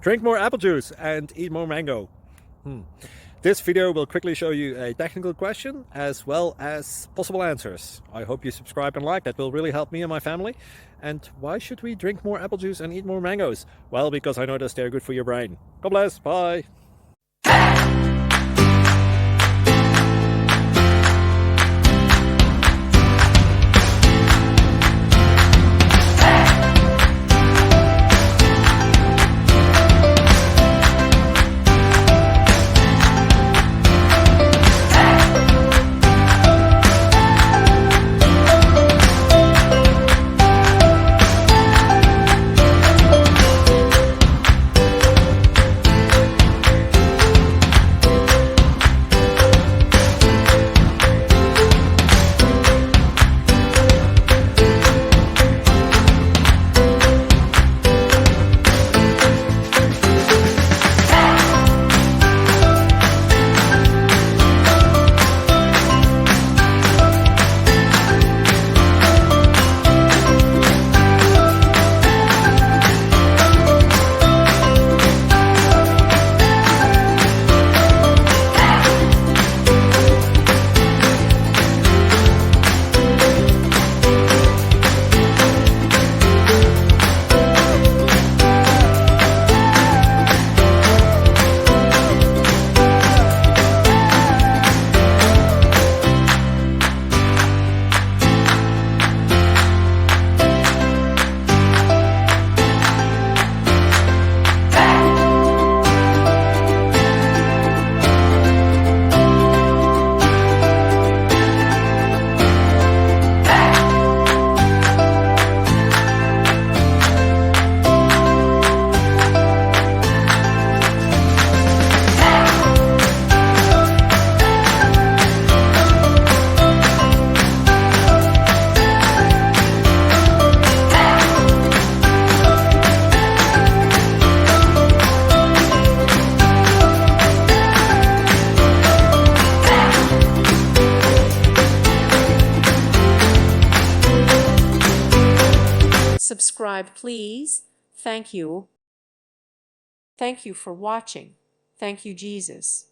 Drink more apple juice and eat more mango. This video will quickly show you a technical question as well as possible answers. I hope you subscribe and like, that will really help me and my family. And why should we drink more apple juice and eat more mangoes? Well, because I noticed they're good for your brain. God bless, bye. Subscribe, please. Thank you. Thank you for watching. Thank you, Jesus.